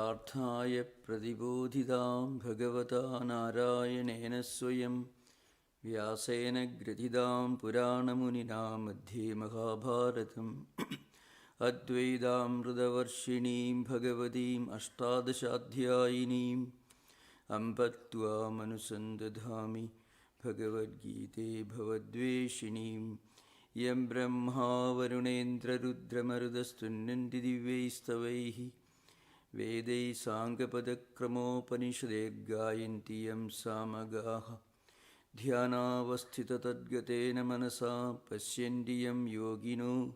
Parthaya Pradibodhidam Bhagavata Narayanena Swayam Vyasena Gratidam Puranamunina Madhye Mahabharatam Advaidam Rudavarshinim Bhagavadim Ashtadashadhyayinim Ambattva Manusandadhami Bhagavad Gita Bhavadveshinim Yam Brahma Varunendra Rudra Marudastunandi Divaistavaihi Vedai Sangapadakramopanishade Gayanti Yam Samagaha Dhyanavasthita Tadgatena Manasa Pasyendi Yam Yogino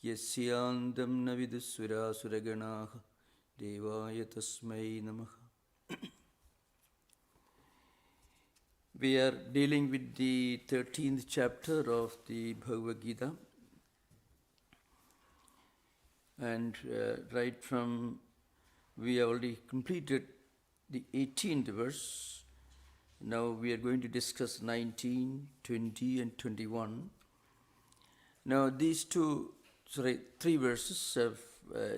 Yasyandam Navidusura Suraganaha Devaya Tasmai Namaha. We are dealing with the 13th chapter of the Bhagavad Gita, and right from we have already completed the 18th verse. Now we are going to discuss 19, 20 and 21. Now these three verses have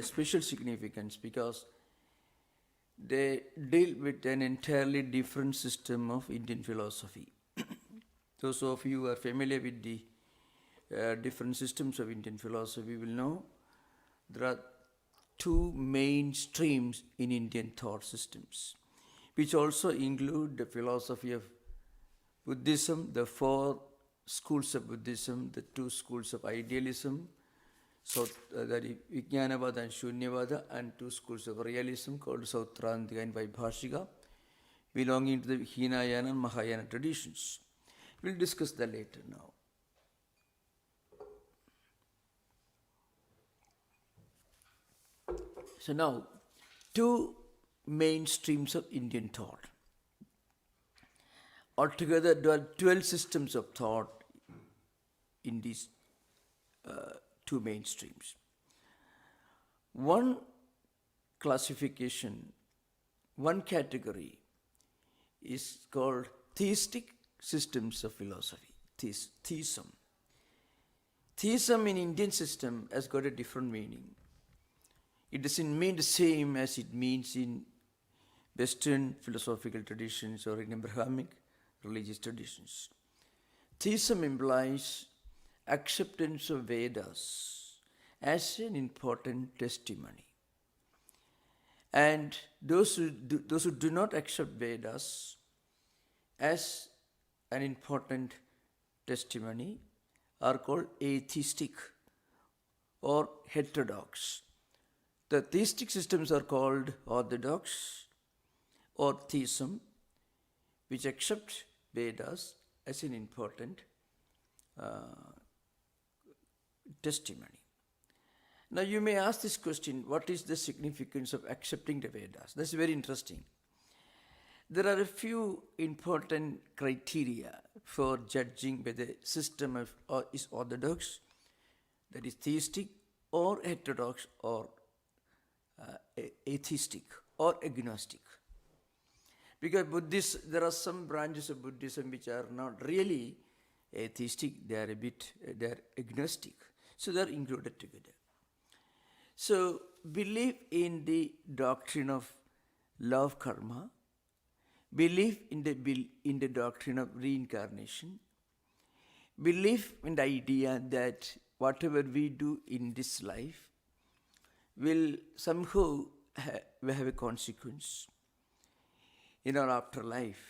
special significance because they deal with an entirely different system of Indian philosophy. Those of you who are familiar with the different systems of Indian philosophy will know there are two main streams in Indian thought systems, which also include the philosophy of Buddhism, the four schools of Buddhism, the two schools of idealism, so that is Vijnanavada and Shunyavada, and two schools of realism called Sautrantika and Vaisheshika, belonging to the Hinayana and Mahayana traditions. We'll discuss that later now. So now, two main streams of Indian thought. Altogether, there are 12 systems of thought in these two main streams. One classification, one category is called theistic systems of philosophy, theism. Theism in Indian system has got a different meaning. It doesn't mean the same as it means in Western philosophical traditions or in Abrahamic religious traditions. Theism implies acceptance of Vedas as an important testimony. And those who do not accept Vedas as an important testimony are called atheistic or heterodox. The theistic systems are called orthodox or theism, which accept Vedas as an important testimony. Now you may ask this question, what is the significance of accepting the Vedas? That's very interesting. There are a few important criteria for judging whether a system is orthodox, that is theistic, or heterodox, or atheistic, or agnostic. Because there are some branches of Buddhism which are not really atheistic, they are agnostic. So they are included together. So belief in the doctrine of law of karma, belief in the doctrine of reincarnation, belief in the idea that whatever we do in this life will somehow have a consequence in our afterlife.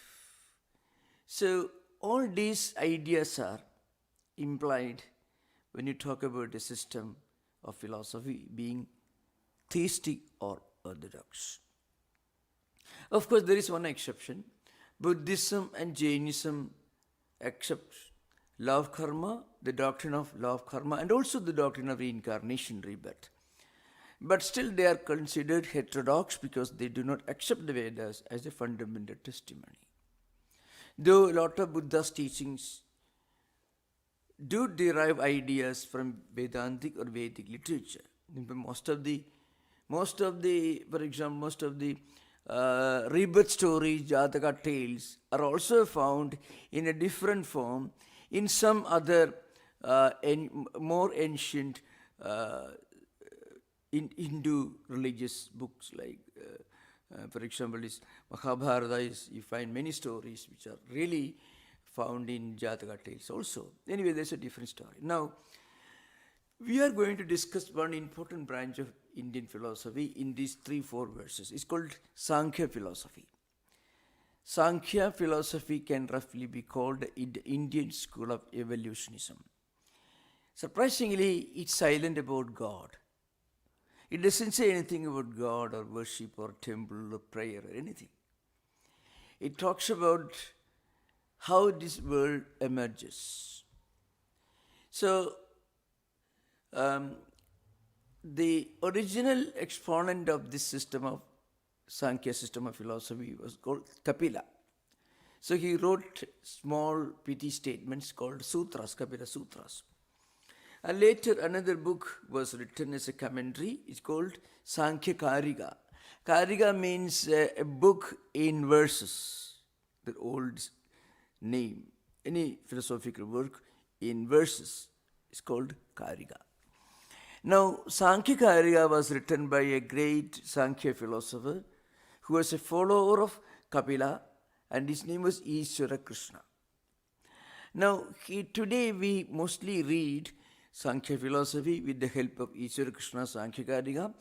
So all these ideas are implied when you talk about the system of philosophy being theistic or orthodox. Of course, there is one exception. Buddhism and Jainism accept law of karma, the doctrine of law of karma, and also the doctrine of reincarnation, rebirth. But still they are considered heterodox because they do not accept the Vedas as a fundamental testimony. Though a lot of Buddha's teachings do derive ideas from Vedantic or Vedic literature. Most of the rebirth stories, Jataka tales, are also found in a different form in some other more ancient in Hindu religious books like For example, is Mahabharata, you find many stories which are really found in Jataka tales also. Anyway, there's a different story. Now, we are going to discuss one important branch of Indian philosophy in these 3-4 verses. It's called Samkhya philosophy. Samkhya philosophy can roughly be called the Indian school of evolutionism. Surprisingly, it's silent about God. It doesn't say anything about God or worship or temple or prayer or anything. It talks about how this world emerges. So, the original exponent of this system of Sankhya system of philosophy was called Kapila. So he wrote small pithy statements called sutras, Kapila Sutras. And later another book was written as a commentary. It's called Sankhya Karika. Karika means a book in verses, the old name. Any philosophical work in verses is called Karika. Now, Sankhya Karika was written by a great Sankhya philosopher who was a follower of Kapila, and his name was Isvara Krishna. Now, today we mostly read Sankhya philosophy with the help of Isvara Krishna Sankhya Karika,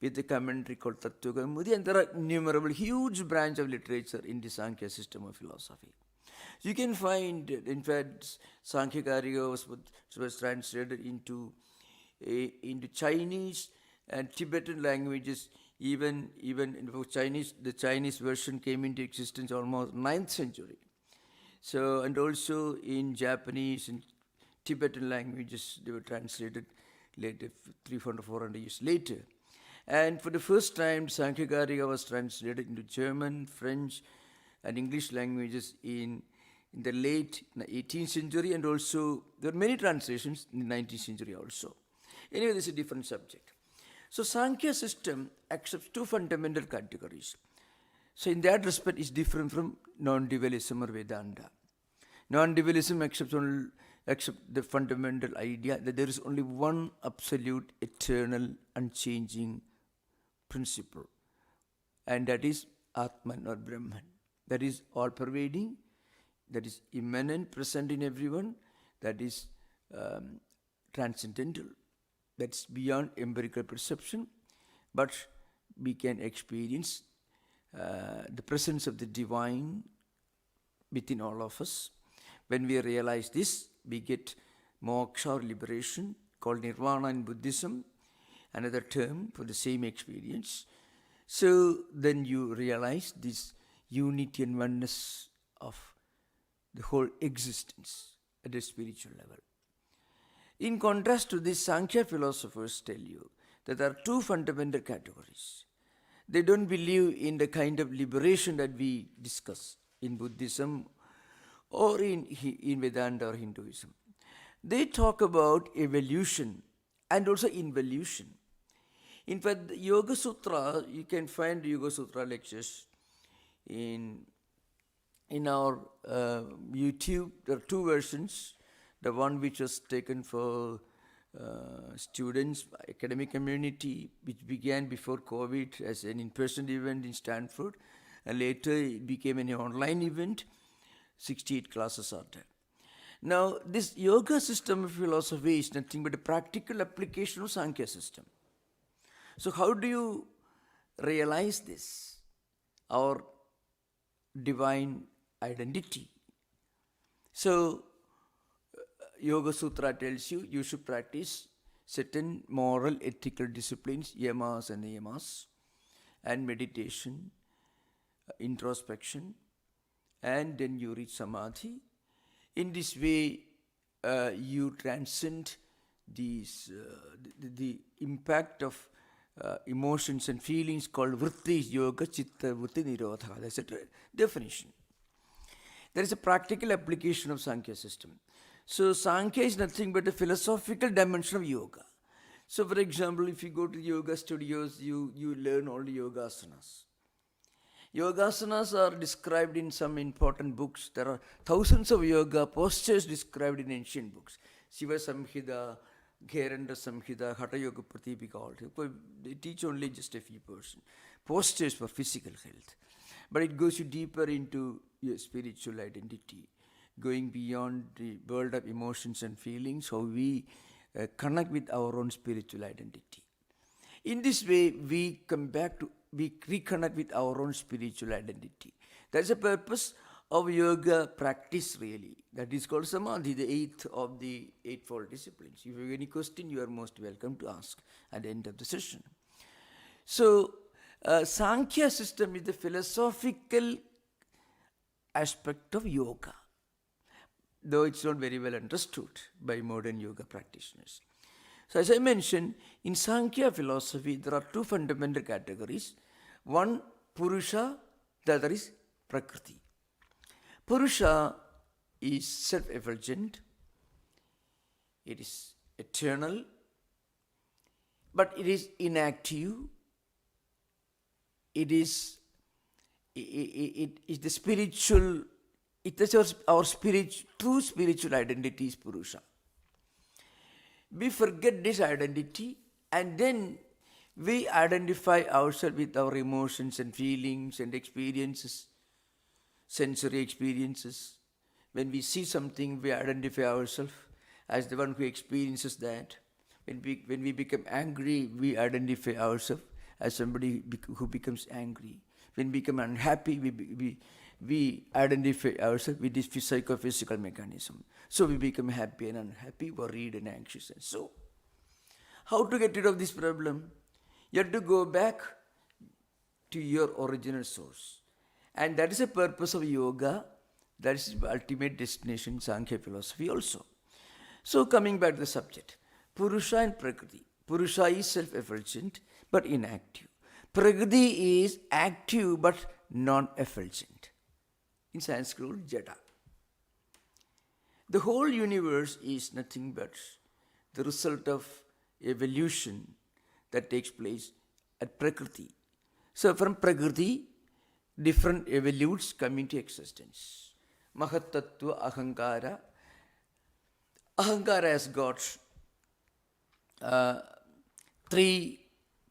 with a commentary called Tattwamayananda, and there are innumerable huge branch of literature in the Sankhya system of philosophy. You can find, in fact, Sankhya Karika was translated into Chinese and Tibetan languages. Even in Chinese, the Chinese version came into existence almost 9th century. So, and also in Japanese and Tibetan languages, they were translated later, 300, 400 years later. And for the first time, Sankhya Karika was translated into German, French, and English languages in the late 18th century, and also there are many translations in the 19th century also. Anyway, this is a different subject. So Sankhya system accepts 2 fundamental categories. So in that respect, it's different from non-dualism or Vedanta. Non-dualism accepts the fundamental idea that there is only one absolute, eternal, unchanging principle, and that is Atman or Brahman. That is all-pervading, that is immanent, present in everyone, that is transcendental. That's beyond empirical perception, but we can experience the presence of the divine within all of us. When we realize this, we get moksha or liberation, called nirvana in Buddhism, another term for the same experience. So then you realize this unity and oneness of the whole existence at a spiritual level. In contrast to this, Sankhya philosophers tell you that there are 2 fundamental categories. They don't believe in the kind of liberation that we discuss in Buddhism or in Vedanta or Hinduism. They talk about evolution and also involution. In fact, the Yoga Sutra, you can find Yoga Sutra lectures in our YouTube. There are 2 versions. The one which was taken for students, academic community, which began before COVID as an in-person event in Stanford, and later it became an online event. 68 classes are there. Now, this yoga system of philosophy is nothing but a practical application of Sankhya system. So how do you realize this, our divine identity? So, Yoga Sutra tells you you should practice certain moral, ethical disciplines, yamas and niyamas, and meditation, introspection, and then you reach samadhi. In this way, you transcend these, the impact of emotions and feelings called vritti yoga, chitta vritti nirodha. That's a definition. There is a practical application of Sankhya system. So Sankhya is nothing but a philosophical dimension of yoga. So for example, if you go to yoga studios, you learn all the yogasanas. Yogasanas are described in some important books. There are thousands of yoga postures described in ancient books. Shiva Samhita, Gheranda Samhita, Hatha Yoga Pratipika. They teach only just a few portions. postures for physical health. But it goes you deeper into your spiritual identity, going beyond the world of emotions and feelings, how we connect with our own spiritual identity. In this way, we reconnect with our own spiritual identity. That's the purpose of yoga practice, really. That is called samadhi, the eighth of the eightfold disciplines. If you have any question, you are most welcome to ask at the end of the session. So, Samkhya system is the philosophical aspect of yoga, though it's not very well understood by modern yoga practitioners. So as I mentioned, in Samkhya philosophy, there are two fundamental categories. One, Purusha, the other is Prakriti. Purusha is self-effulgent, it is eternal, but it is inactive. It is the spiritual, it is our true spiritual identity is Purusha. We forget this identity and then we identify ourselves with our emotions and feelings and experiences, sensory experiences. When we see something, we identify ourselves as the one who experiences that. When we become angry, we identify ourselves as somebody who becomes angry. When we become unhappy, we identify ourselves with this psychophysical mechanism. So we become happy and unhappy, worried and anxious. And so, how to get rid of this problem? You have to go back to your original source. And that is the purpose of yoga. That is the ultimate destination, Sankhya philosophy also. So coming back to the subject, Purusha and Prakriti. Purusha is self-effulgent but inactive. Prakriti is active but non-effulgent. In Sanskrit, Jada. The whole universe is nothing but the result of evolution that takes place at Prakriti. So from Prakriti, different evolutes come into existence. Mahatattvam, Ahamkara. Ahamkara has got three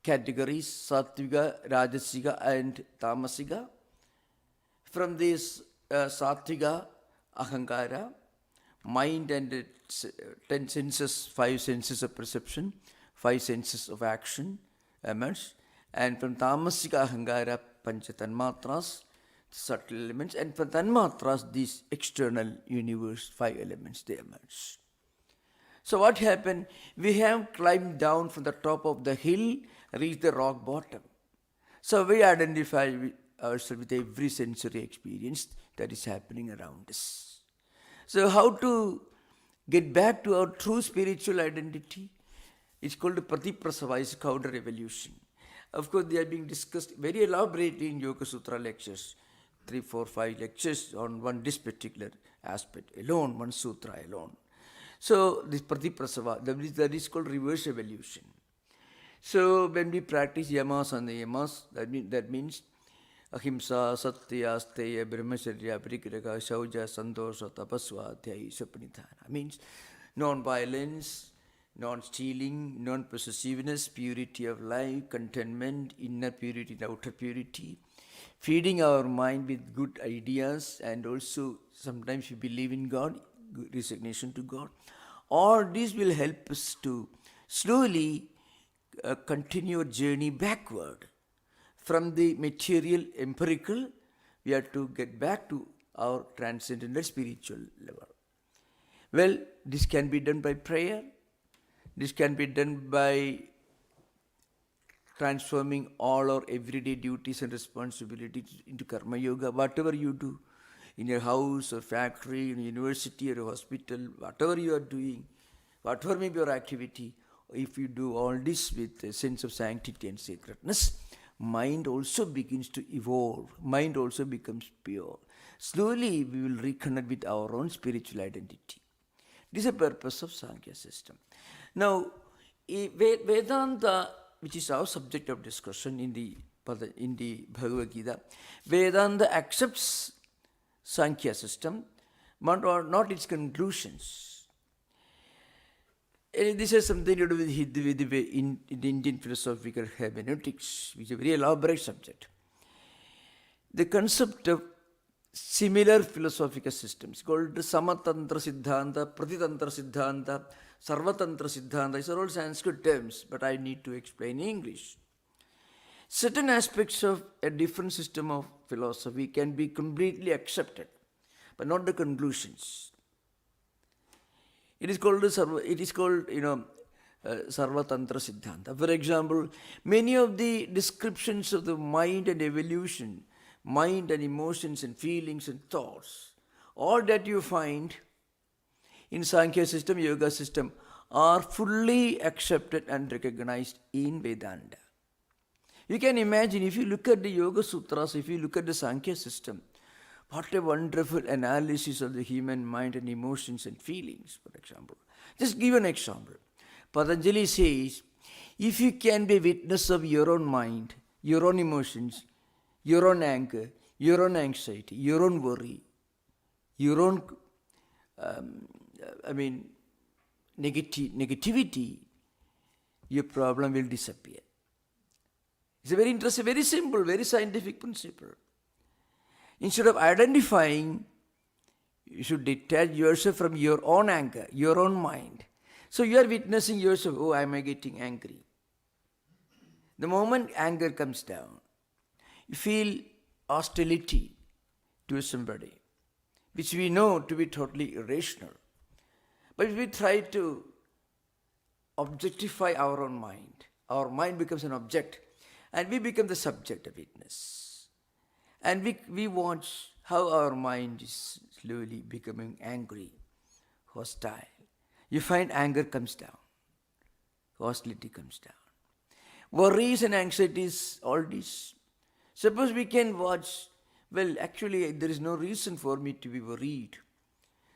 categories, Sattvika, Rajasika and Tamasika. From this Sattvika, Ahamkara, mind and its 10 senses, 5 senses of perception, 5 senses of action emerge. And from Tamasika Ahamkara, Pancha Tanmatras, subtle elements. And from Tanmatras, these external universe, 5 elements, they emerge. So what happened? We have climbed down from the top of the hill, reached the rock bottom. So we identify ourselves with every sensory experience that is happening around us. So how to get back to our true spiritual identity? It's called Pratiprasava, it's counter-evolution. Of course, they are being discussed very elaborately in Yoga Sutra lectures, 3, 4, 5 lectures on this particular aspect alone, one sutra alone. So this Pratiprasava, that is called reverse evolution. So when we practice yamas and the yamas, that means ahimsa, satya, asteya, brahmacharya, parigraka, shauja, santosha, tapasva, adhyaya, sapanidhana. Means non-violence, non-stealing, non-possessiveness, purity of life, contentment, inner purity and outer purity, feeding our mind with good ideas, and also sometimes we believe in God, resignation to God. All these will help us to slowly continue a journey backward. From the material, empirical, we have to get back to our transcendental spiritual level. Well, this can be done by prayer. This can be done by transforming all our everyday duties and responsibilities into karma yoga. Whatever you do, in your house or factory, in university or hospital, whatever you are doing, whatever may be your activity, if you do all this with a sense of sanctity and sacredness, mind also begins to evolve. Mind also becomes pure. Slowly we will reconnect with our own spiritual identity. This is the purpose of Sankhya system. Now, Vedanta, which is our subject of discussion in the Bhagavad Gita, Vedanta accepts Sankhya system, but not its conclusions. this has something to do with in Indian philosophical hermeneutics, which is a very elaborate subject. The concept of similar philosophical systems called Samatantra Siddhanta, Pratitantra Siddhanta, Sarvatantra Siddhanta. These are all Sanskrit terms, but I need to explain in English. Certain aspects of a different system of philosophy can be completely accepted, but not the conclusions. It is called Sarvatantra Siddhanta. For example, many of the descriptions of the mind and evolution, mind and emotions and feelings and thoughts, all that you find in Sankhya system, Yoga system, are fully accepted and recognized in Vedanta. You can imagine, if you look at the Yoga Sutras, if you look at the Sankhya system, what a wonderful analysis of the human mind and emotions and feelings, for example. Just give an example. Patanjali says, if you can be witness of your own mind, your own emotions, your own anger, your own anxiety, your own worry, your own, negativity, your problem will disappear. It's a very interesting, very simple, very scientific principle. Instead of identifying, you should detach yourself from your own anger, your own mind. So you are witnessing yourself, oh, am I getting angry? The moment anger comes down, you feel hostility to somebody, which we know to be totally irrational. But if we try to objectify our own mind becomes an object, and we become the subject of witness. And we watch how our mind is slowly becoming angry, hostile. You find anger comes down, hostility comes down. Worries and anxieties, all this. Suppose we can watch, well, actually there is no reason for me to be worried.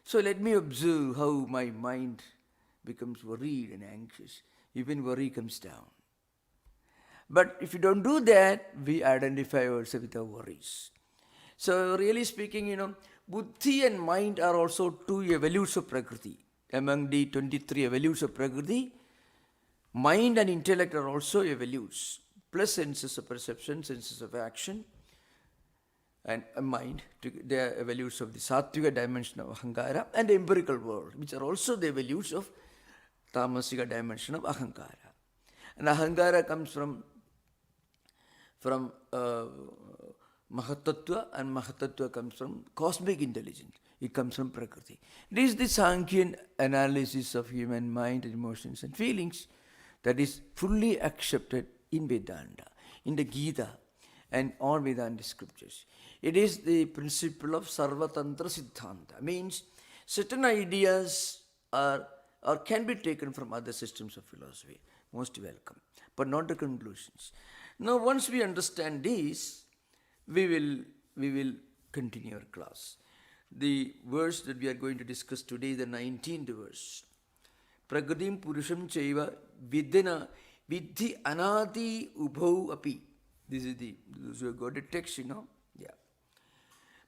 So let me observe how my mind becomes worried and anxious. Even worry comes down. But if you don't do that, we identify ourselves with our worries. So really speaking, Buddhi and mind are also two evolutes of Prakriti. Among the 23 evolutes of Prakriti, mind and intellect are also evolutes, plus senses of perception, senses of action, and a mind. They are evolutes of the Sattvika dimension of Ahamkara and the empirical world, which are also the evolutes of Tamasika dimension of Ahamkara. And Ahamkara comes from Mahatattva, and Mahatattva comes from cosmic intelligence. It comes from Prakriti. This is the Sankhyan analysis of human mind and emotions and feelings that is fully accepted in Vedanta, in the Gita and all Vedanta scriptures. It is the principle of Sarvatantra Siddhanta. Means certain ideas are or can be taken from other systems of philosophy. Most welcome, but not the conclusions. Now, once we understand this, we will continue our class. The verse that we are going to discuss today is the 19th verse. Pragritim Purusham Chaiva Vidhi Anadi Ubhau Api. This is those who have got the text, Yeah.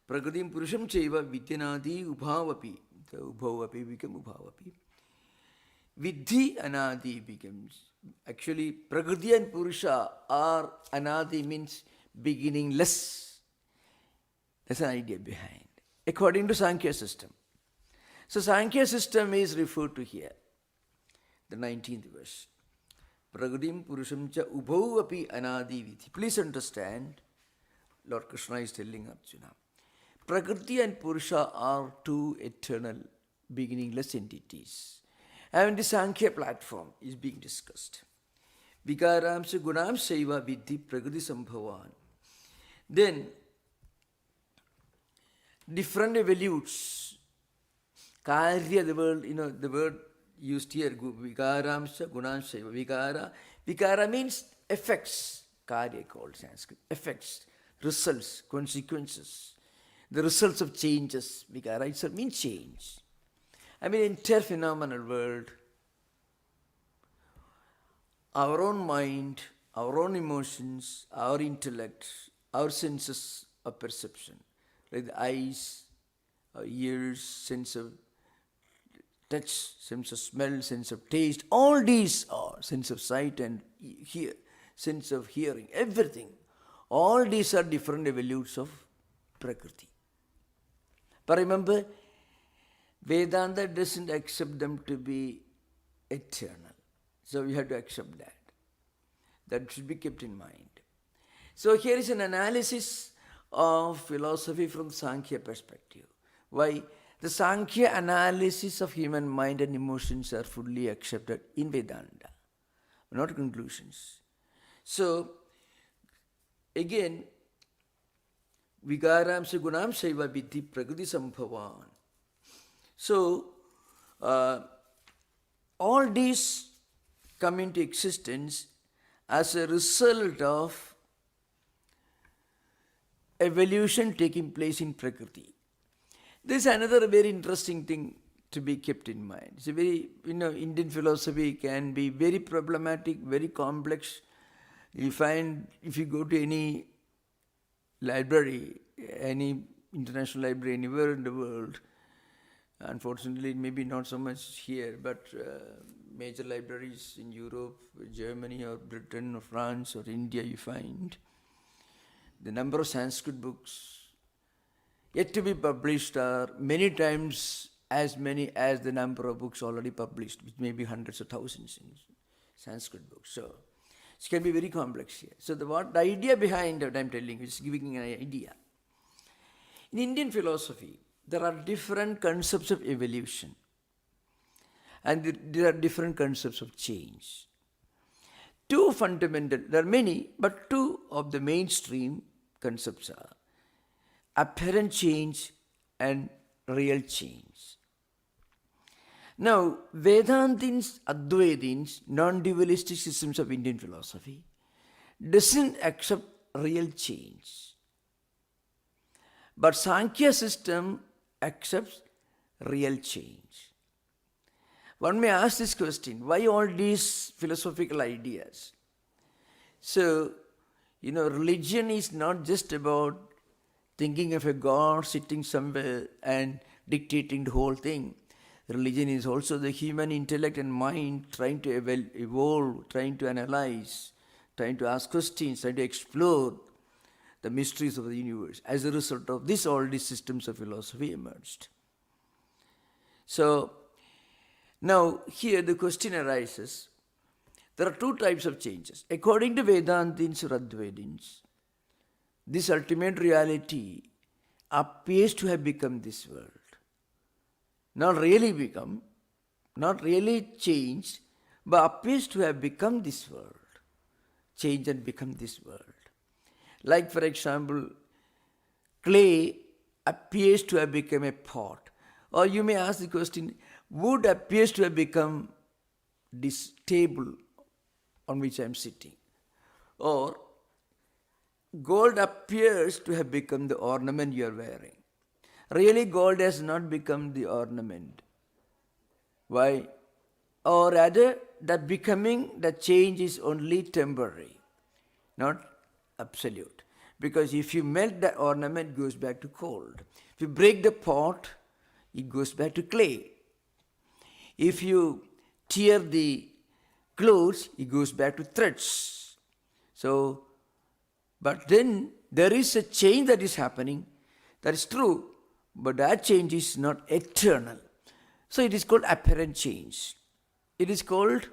Pragritim Purusham Chaiva Vidyanadi Ubhau Api. So Ubhau Api becomes Ubhau Api. Vidhi Anadi becomes, actually Prakriti and Purusha are Anadi means beginningless. That's an idea behind. According to Sankhya system. So Sankhya system is referred to here. The 19th verse. Pragritim Purusham cha ubhau api anadi vidhi. Please understand, Lord Krishna is telling Arjuna, Prakriti and Purusha are two eternal, beginningless entities. And the Sankhya platform is being discussed. Vikaramsa gunam saiva vidhi prakriti sambhavan. Then, different evolutes, karya, the word used here, vikaramsa gunam saiva. Vikara means effects, karya called Sanskrit, effects, results, consequences, the results of changes. Vikara itself means change. Entire phenomenal world, our own mind, our own emotions, our intellect, our senses of perception, like the eyes, our ears, sense of touch, sense of smell, sense of taste, all these are sense of sight and hear, sense of hearing, everything. All these are different evolutes of Prakriti. But remember, Vedanta doesn't accept them to be eternal. So we have to accept that. That should be kept in mind. So here is an analysis of philosophy from Samkhya perspective. Why? The Samkhya analysis of human mind and emotions are fully accepted in Vedanta, not conclusions. So, again, Vigaramsa Gunam Shaiva Vidhi Prakriti Sambhavan. So, all these come into existence as a result of evolution taking place in Prakriti. This is another very interesting thing to be kept in mind. It's a very, Indian philosophy can be very problematic, very complex. You find, if you go to any library, any international library anywhere in the world, unfortunately, maybe not so much here, but major libraries in Europe, Germany or Britain or France or India, you find the number of Sanskrit books yet to be published are many times as many as the number of books already published, which may be hundreds of thousands in Sanskrit books. So it can be very complex here. So the idea behind what I'm telling you is giving an idea. In Indian philosophy, there are different concepts of evolution and there are different concepts of change. Two fundamental, there are many, but two of the mainstream concepts are apparent change and real change. Now, Vedantins, Advaitins, non-dualistic systems of Indian philosophy doesn't accept real change. But Samkhya system accepts real change. One may ask this question, why all these philosophical ideas? So, religion is not just about thinking of a God sitting somewhere and dictating the whole thing. Religion is also the human intellect and mind trying to evolve, trying to analyze, trying to ask questions, trying to explore the mysteries of the universe. As a result of this, all these systems of philosophy emerged. So, now here the question arises, there are two types of changes. According to Vedantins or Advaitins, this ultimate reality appears to have become this world. Not really become, not really changed, but appears to have become this world. Change and become this world. Like, for example, clay appears to have become a pot. Or you may ask the question, wood appears to have become this table on which I am sitting. Or gold appears to have become the ornament you are wearing. Really, gold has not become the ornament. Why? Or rather, that becoming, that change is only temporary, not absolute. Because if you melt the ornament, it goes back to gold. If you break the pot, it goes back to clay. If you tear the clothes, it goes back to threads. So, but then there is a change that is happening. That is true, but that change is not eternal. So it is called apparent change. It is called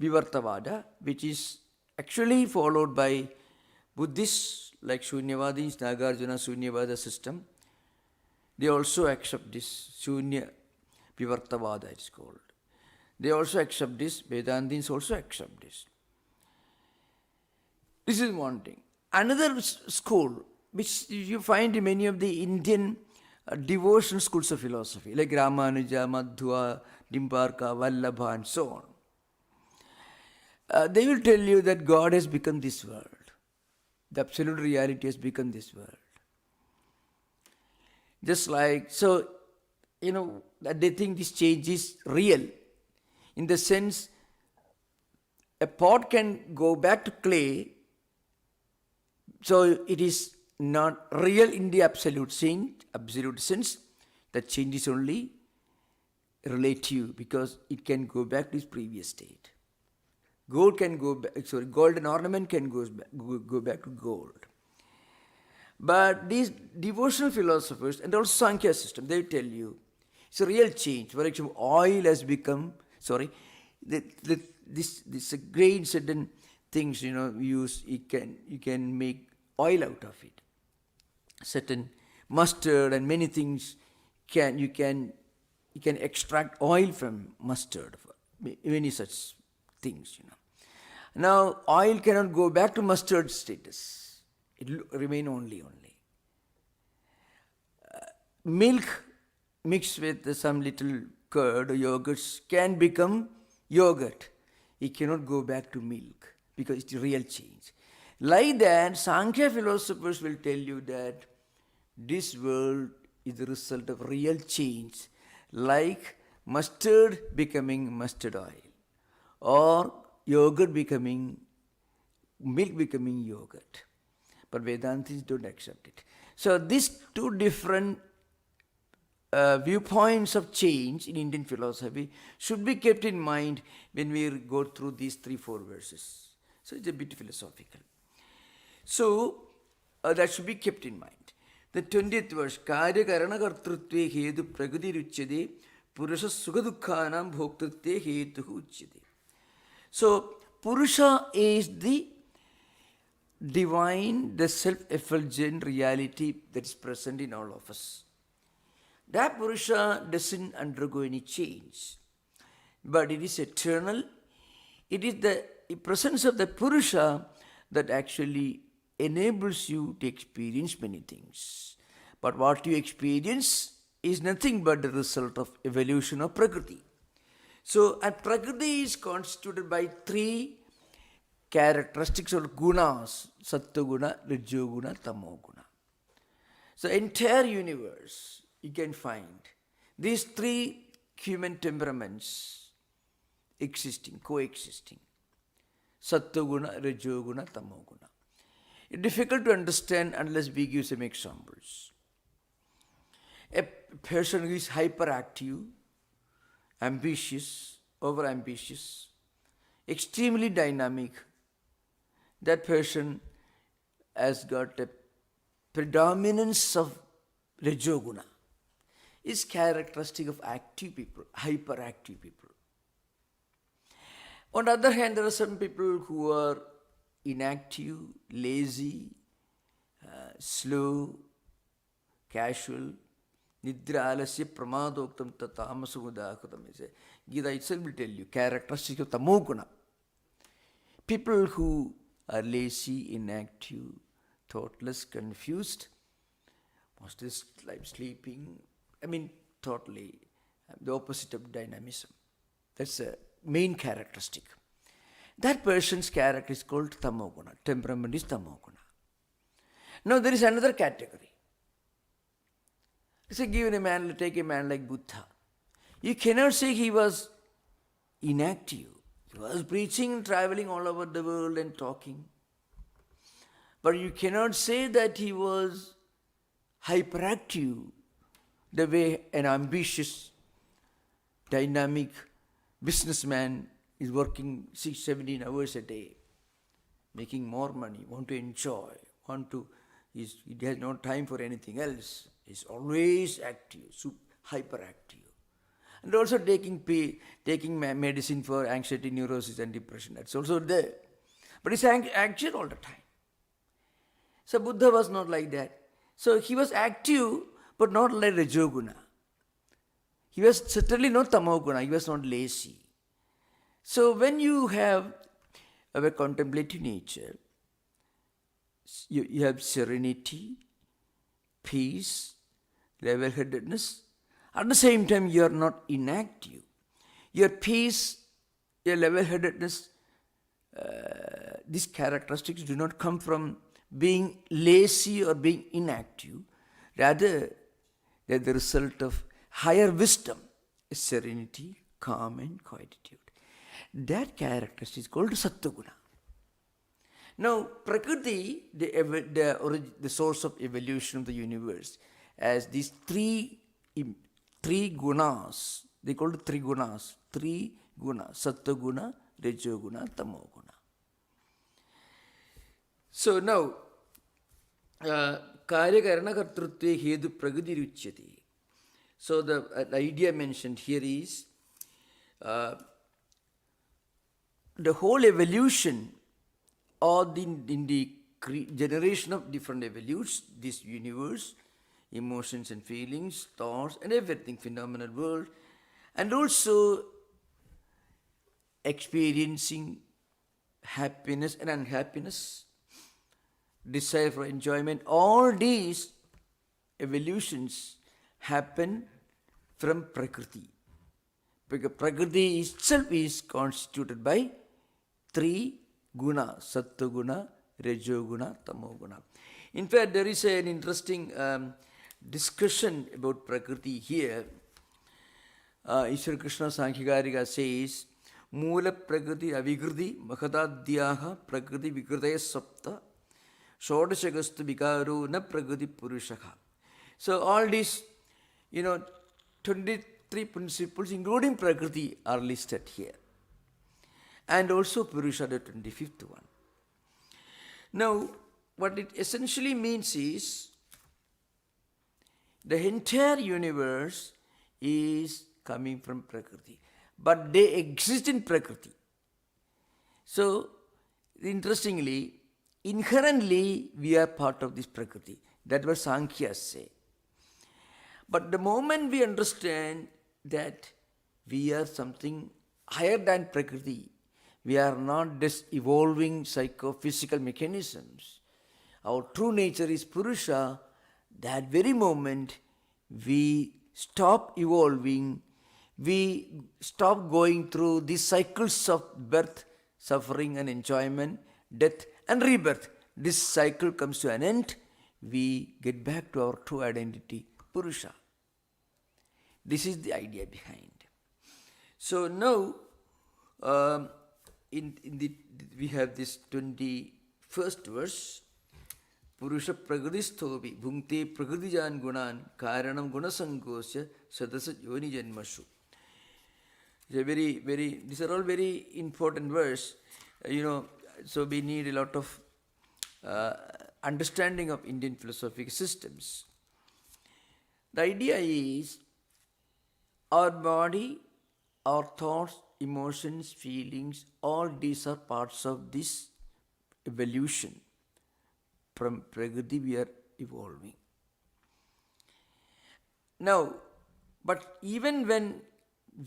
Vivartavada, which is actually followed by Buddhists like Shunyavadins, Nagarjuna Shunyavada system. They also accept this Shunya Vivartavada, it is called. They also accept this, Vedantins also accept this. This is one thing. Another school, which you find in many of the Indian devotion schools of philosophy, like Ramanuja, Madhva, Dimparka, Vallabha, and so on. They will tell you that God has become this world. The absolute reality has become this world. Just like, so, they think this change is real. In the sense, a pot can go back to clay, so it is not real in the absolute sense. The change is only relative because it can go back to its previous state. Gold can go back, gold and ornament can go back to gold. But these devotional philosophers and also Samkhya system, they tell you it's a real change. For example, oil has become, this grain, certain things, use, you can make oil out of it. Certain mustard and many things you can extract oil from mustard, many such things, Now, oil cannot go back to mustard status. It will remain only. Milk mixed with some little curd or yogurts can become yogurt. It cannot go back to milk because it's a real change. Like that, Sankhya philosophers will tell you that this world is the result of real change, like mustard becoming mustard oil, or yogurt becoming, milk becoming yogurt. But Vedantis don't accept it. So these two different viewpoints of change in Indian philosophy should be kept in mind when we go through these 3-4 verses. So it's a bit philosophical. So that should be kept in mind. The 20th verse, Karya Karana Kartrutve Hetu Prakriti Ruchyade Purusha Sukadukhanam Bhoktrutve Hetu Uchyade. So Purusha is the divine, the self-effulgent reality that is present in all of us. That Purusha doesn't undergo any change, but it is eternal. It is the presence of the Purusha that actually enables you to experience many things. But what you experience is nothing but the result of evolution of Prakriti. So, and Prakriti is constituted by 3 characteristics or gunas, Sattva Guna, Rajo Guna, Tamo Guna. So, entire universe you can find these 3 human temperaments existing, coexisting. Sattva Guna, Rajo Guna, Tamo Guna. It's difficult to understand unless we give some examples. A person who is hyperactive, ambitious, over-ambitious, extremely dynamic, that person has got a predominance of Rajoguna. It's characteristic of active people, hyperactive people. On the other hand, there are some people who are inactive, lazy, slow, casual. Nidra alasya pramadoktam tatamasamudakudam. Gita itself will tell you characteristic of tamoguna. People who are lazy, inactive, thoughtless, confused, most of this life sleeping, totally the opposite of dynamism. That's a main characteristic. That person's character is called tamoguna. Temperament is tamoguna. Now there is another category. Say, take a man like Buddha. You cannot say he was inactive. He was preaching, traveling all over the world and talking. But you cannot say that he was hyperactive, the way an ambitious, dynamic businessman is working 6-17 hours a day, making more money, want to enjoy, he has no time for anything else. He's always active, hyperactive. And also taking medicine for anxiety, neurosis and depression. That's also there. But he's active all the time. So Buddha was not like that. So he was active, but not like Rajoguna. He was certainly not Tamoguna. He was not lazy. So when you have a contemplative nature, you have serenity, peace, level-headedness. At the same time, you are not inactive. Your peace, your level-headedness, these characteristics do not come from being lazy or being inactive. Rather, they are the result of higher wisdom, serenity, calm and quietude. That characteristic is called Sattva-guna. Now, Prakriti, the source of evolution of the universe, as these three gunas, They called three gunas. Three gunas. Sattva guna, Rajo guna, Tamo guna. So now, Karya Karana Kartrutve Hedu Pragati Ruchyati. So the idea mentioned here is the whole evolution or in the generation of different evolutes, this universe, emotions and feelings, thoughts and everything, phenomenal world, and also experiencing happiness and unhappiness, desire for enjoyment, all these evolutions happen from Prakriti. Because Prakriti itself is constituted by three guna, Sattva guna, Rajo guna, Tamo guna. In fact, there is an interesting discussion about Prakriti here. Isvara Krishna Sankhya Karika says, Mula Prakriti Avikriti Mahatattvam Prakriti Vikritaya Sapta Shodashagastu Vikaru Na Prakriti Purushaka. So all these, 23 principles including Prakriti are listed here. And also Purusha, the 25th one. Now, what it essentially means is, the entire universe is coming from Prakriti. But they exist in Prakriti. So, interestingly, inherently we are part of this Prakriti. That's what Samkhya say. But the moment we understand that we are something higher than Prakriti, we are not just evolving psychophysical mechanisms. Our true nature is Purusha. That very moment we stop evolving, we stop going through these cycles of birth, suffering and enjoyment, death and rebirth. This cycle comes to an end. We get back to our true identity, Purusha. This is the idea behind. So now, we have this 21st verse. Purusha Prakristhobi Bhungte Prakritijan Gunan Karanam Gunasankosya Sadasa Yoni Janmashu. These are all very important verse. So we need a lot of understanding of Indian philosophical systems. The idea is, our body, our thoughts, emotions, feelings, all these are parts of this evolution. From Prakriti we are evolving. Now, but even when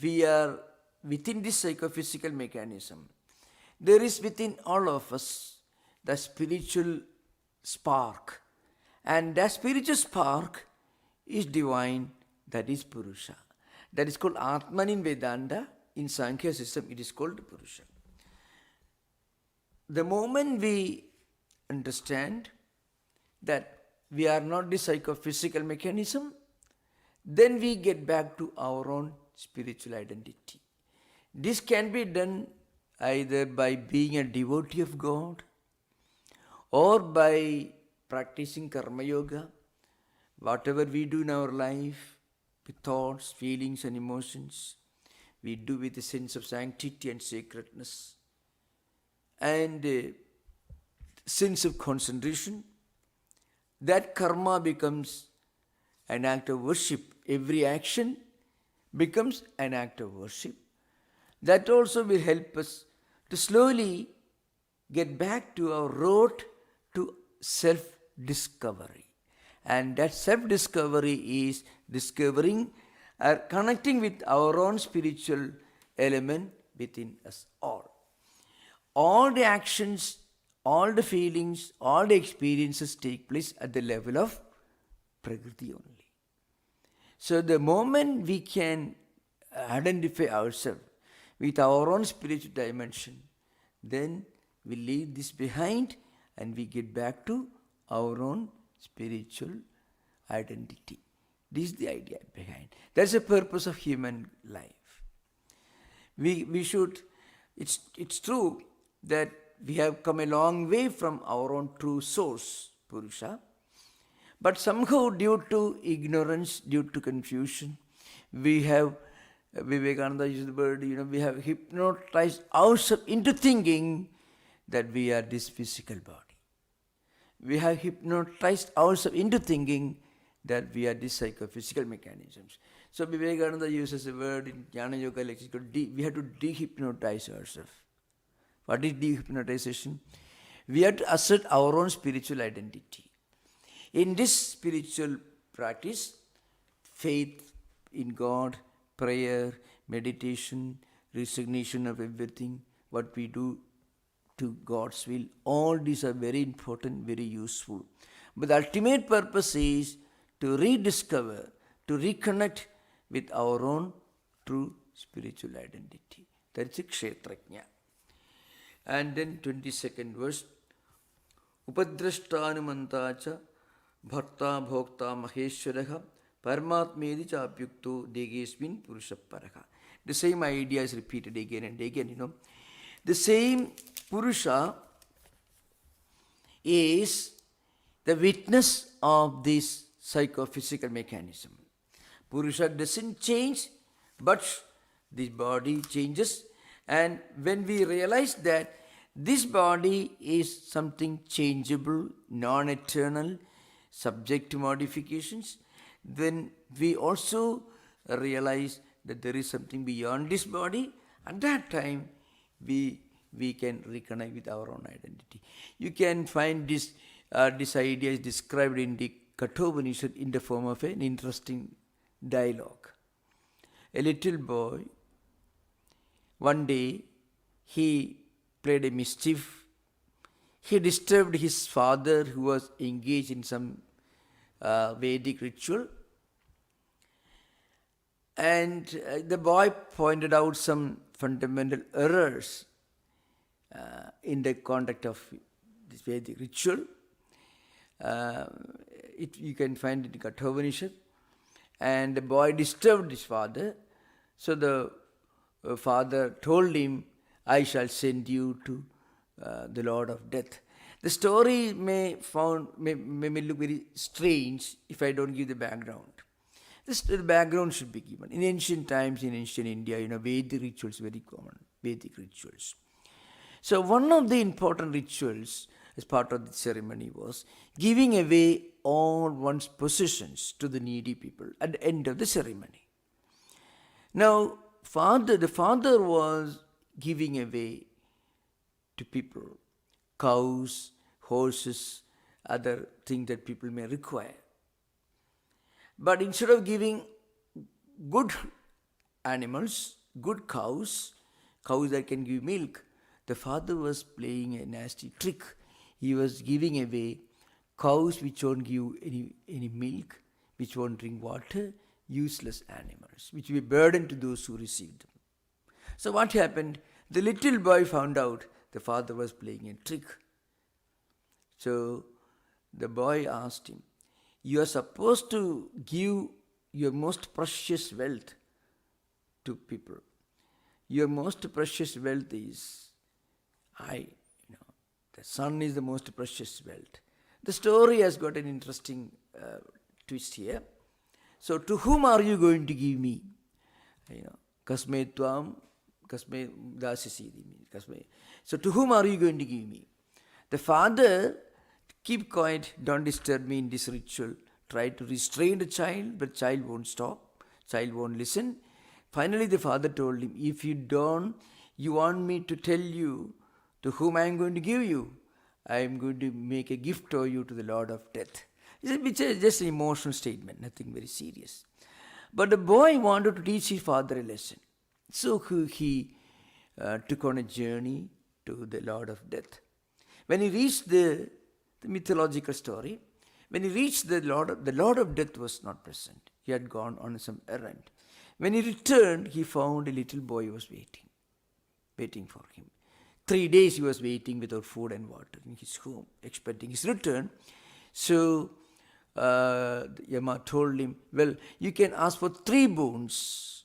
we are within this psychophysical mechanism, there is within all of us the spiritual spark. And that spiritual spark is divine, that is Purusha. That is called Atman in Vedanta. In Sankhya system, it is called Purusha. The moment we understand that we are not the psychophysical mechanism, then we get back to our own spiritual identity. This can be done either by being a devotee of God or by practicing karma yoga. Whatever we do in our life, with thoughts, feelings and emotions, we do with a sense of sanctity and sacredness and a sense of concentration. That karma becomes an act of worship. Every action becomes an act of worship. That also will help us to slowly get back to our road to self-discovery. And that self-discovery is discovering or connecting with our own spiritual element within us all. All the actions, all the feelings, all the experiences take place at the level of Prakriti only. So the moment we can identify ourselves with our own spiritual dimension, then we leave this behind and we get back to our own spiritual identity. This is the idea behind. That's the purpose of human life. We should, it's true that we have come a long way from our own true source, Purusha. But somehow due to ignorance, due to confusion, we have Vivekananda used the word, we have hypnotized ourselves into thinking that we are this physical body. We have hypnotized ourselves into thinking that we are these psychophysical mechanisms. So Vivekananda uses a word in Jnana Yoga lecture called we have to dehypnotize ourselves. What is dehypnotization? We have to assert our own spiritual identity. In this spiritual practice, faith in God, prayer, meditation, resignation of everything, what we do to God's will, all these are very important, very useful. But the ultimate purpose is to rediscover, to reconnect with our own true spiritual identity. That is a kshetrajna. And then 22nd verse, Upadrashtanumantacha bharta bhokta maheshwaraha paramatmedi chapyukto degesmin purusha paraha. The same idea is repeated again and again, The same Purusha is the witness of this psychophysical mechanism. Purusha doesn't change, but the body changes. And when we realize that this body is something changeable, non-eternal, subject to modifications, then we also realize that there is something beyond this body. At that time, we can reconnect with our own identity. You can find this idea is described in the Kathopanishad in the form of an interesting dialogue. A little boy, one day, he played a mischief. He disturbed his father, who was engaged in some Vedic ritual. And the boy pointed out some fundamental errors in the conduct of this Vedic ritual. You can find it in Kathopanishad. And the boy disturbed his father. So the father told him, I shall send you to the Lord of Death. The story may look very strange if I don't give the background. The background should be given. In ancient times, in ancient India, Vedic rituals very common, Vedic rituals. So one of the important rituals as part of the ceremony was giving away all one's possessions to the needy people at the end of the ceremony. Now, the father was giving away to people cows, horses, other things that people may require. But instead of giving good animals, good cows that can give milk, the father was playing a nasty trick. He was giving away cows which won't give any milk, which won't drink water, useless animals, which will be a burden to those who receive them. So what happened? The little boy found out the father was playing a trick. So the boy asked him, you are supposed to give your most precious wealth to people. Your most precious wealth is the son is the most precious wealth. The story has got an interesting twist here. So to whom are you going to give me? Kasme tvam, kasme dasisi. So to whom are you going to give me? The father, keep quiet, don't disturb me in this ritual. Try to restrain the child, but child won't stop. Child won't listen. Finally, the father told him, if you want me to tell you to whom I am going to give you, I am going to make a gift for you to the Lord of Death. It's just an emotional statement, nothing very serious. But the boy wanted to teach his father a lesson. So he took on a journey to the Lord of Death. When he reached the mythological story, when he reached the Lord of Death was not present. He had gone on some errand. When he returned, he found a little boy was waiting for him. 3 days he was waiting without food and water in his home, expecting his return. So Yama told him, well, you can ask for 3 boons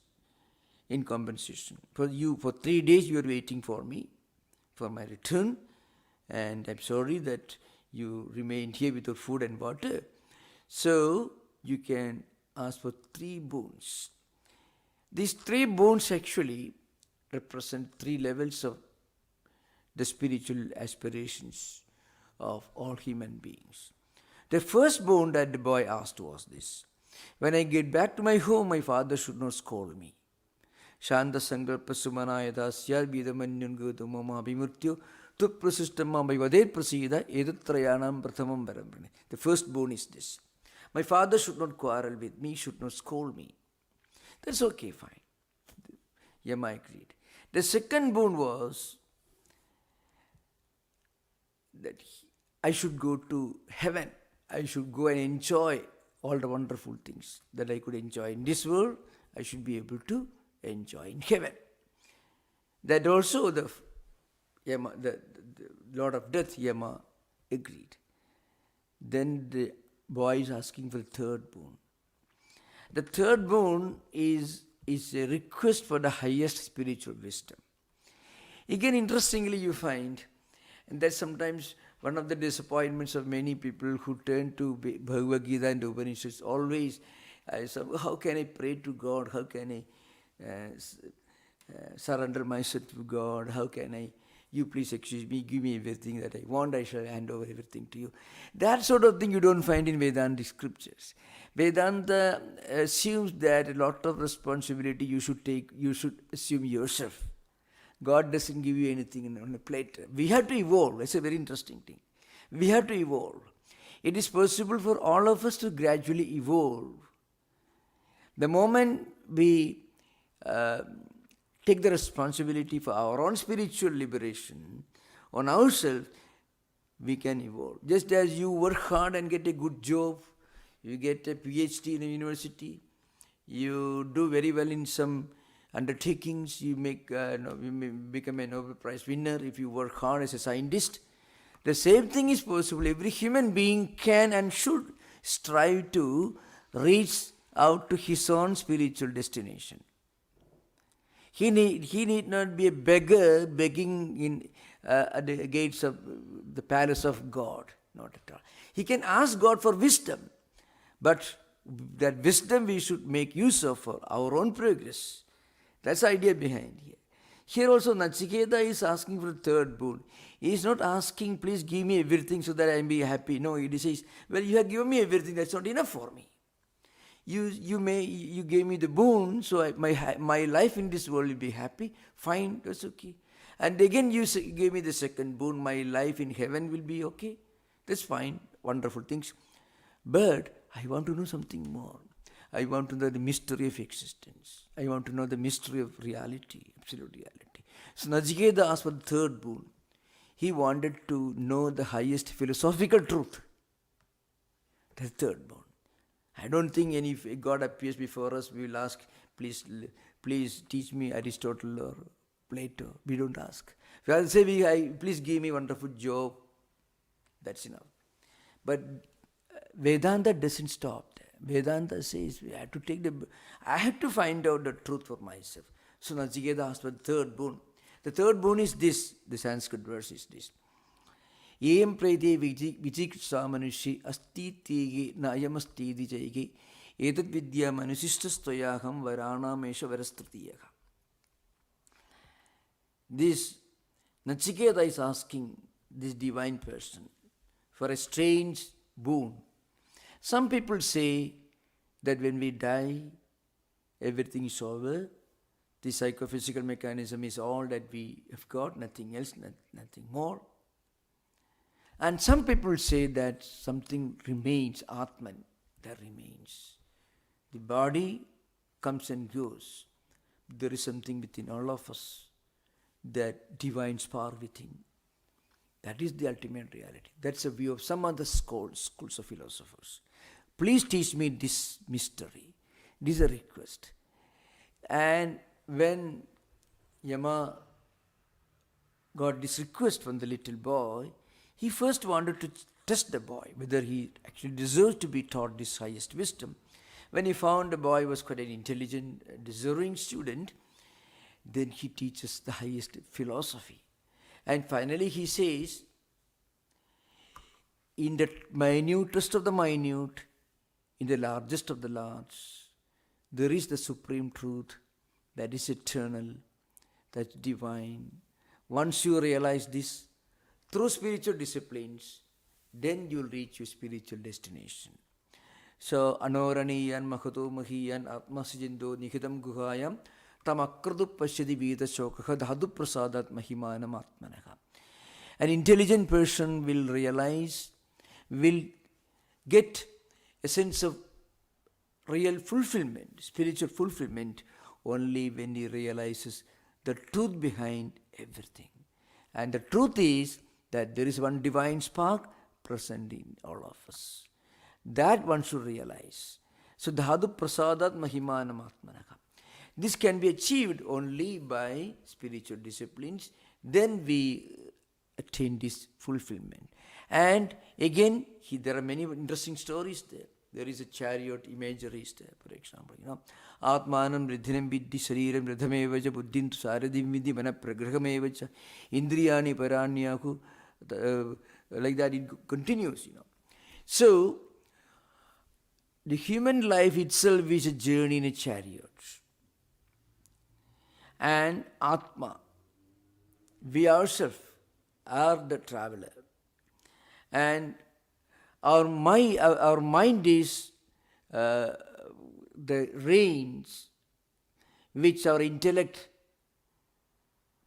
in compensation. For 3 days you are waiting for me, for my return, and I'm sorry that you remained here without food and water. So you can ask for 3 boons. These three bones actually represent three levels of the spiritual aspirations of all human beings. The first bone that the boy asked was this: when I get back to my home, my father should not scold me. Shanta Sankalpa Sumanayata Syar Vidamanyun Gautama Abhimurtyo Tut Prasistamma Vadet Prasida Edutrayanam Prathamam Varambrane. The first bone is this: my father should not quarrel with me, should not scold me. That's okay, fine. Yama agreed. The second bone was that I should go to heaven. I should go and enjoy all the wonderful things that I could enjoy in this world. I should be able to enjoy in heaven. That also the Lord of Death, Yama, agreed. Then the boy is asking for the third boon. The third boon is a request for the highest spiritual wisdom. Again, interestingly, you find, and that's sometimes one of the disappointments of many people who turn to Bhagavad Gita and the Upanishads, always, how can I pray to God? How can I surrender myself to God? How can I, you please excuse me, give me everything that I want, I shall hand over everything to you. That sort of thing you don't find in Vedanta scriptures. Vedanta assumes that a lot of responsibility you should assume yourself. God doesn't give you anything on a plate. We have to evolve. That's a very interesting thing. We have to evolve. It is possible for all of us to gradually evolve. The moment we take the responsibility for our own spiritual liberation on ourselves, we can evolve. Just as you work hard and get a good job, you get a PhD in a university, you do very well in some undertakings, you may become a Nobel Prize winner if you work hard as a scientist. The same thing is possible. Every human being can and should strive to reach out to his own spiritual destination. He need not be a beggar begging at the gates of the palace of God. Not at all. He can ask God for wisdom, but that wisdom we should make use of for our own progress. That's the idea behind here. Here also Nachiketa is asking for the third boon. He is not asking, please give me everything so that I may be happy. No, he says, well, you have given me everything, that's not enough for me. You gave me the boon, so my life in this world will be happy. Fine, that's okay. And again you gave me the second boon, my life in heaven will be okay. That's fine, wonderful things. But I want to know something more. I want to know the mystery of existence. I want to know the mystery of reality, absolute reality. So Nachiketa asked for the third boon. He wanted to know the highest philosophical truth. The third boon. I don't think any God appears before us, we will ask, please teach me Aristotle or Plato. We don't ask. We will say, please give me a wonderful job. That's enough. But Vedanta doesn't stop there. Vedanta says I have to find out the truth for myself. So Nachiketa asked for the third boon. The third boon is this, the Sanskrit verse is this. Yem prete vichiksa manushi asti tege nayamasti dijayge etat vidya manusishtastoyaham varana mesha varastritiyaka. This Nachiketa is asking this divine person for a strange boon. Some people say that when we die, everything is over. The psychophysical mechanism is all that we have got, nothing else, nothing more. And some people say that something remains, Atman, that remains. The body comes and goes. There is something within all of us, that divine spark within. That is the ultimate reality. That's a view of some other schools of philosophers. Please teach me this mystery. This is a request. And when Yama got this request from the little boy, he first wanted to test the boy, whether he actually deserves to be taught this highest wisdom. When he found the boy was quite an intelligent, deserving student, then he teaches the highest philosophy. And finally he says, in the minutest of the minute, in the largest of the large, there is the supreme truth that is eternal, that's divine. Once you realize this through spiritual disciplines, then you'll reach your spiritual destination. So, anoraniyan mahato mahiyan atmasijindo nihidam guhayam tamakrdu pashyadi vida shokaha dhadu prasadat mahimanam atmanaha. An intelligent person will realize, will get a sense of real fulfillment, spiritual fulfillment, only when he realizes the truth behind everything. And the truth is that there is one divine spark present in all of us. That one should realize. So, dhadu prasadat mahimanam atmanaha. This can be achieved only by spiritual disciplines. Then we attain this fulfillment. And again, there are many interesting stories there. There is a chariot imagery there, for example. Atmanam riddhinam vidhi shariram riddhamevacha buddhintu saradim vidhi mana pragrahamevacha indriyani paranyaku. Like that it continues. So, the human life itself is a journey in a chariot. And Atma, we ourselves are the traveler. And our mind is the reins which our intellect,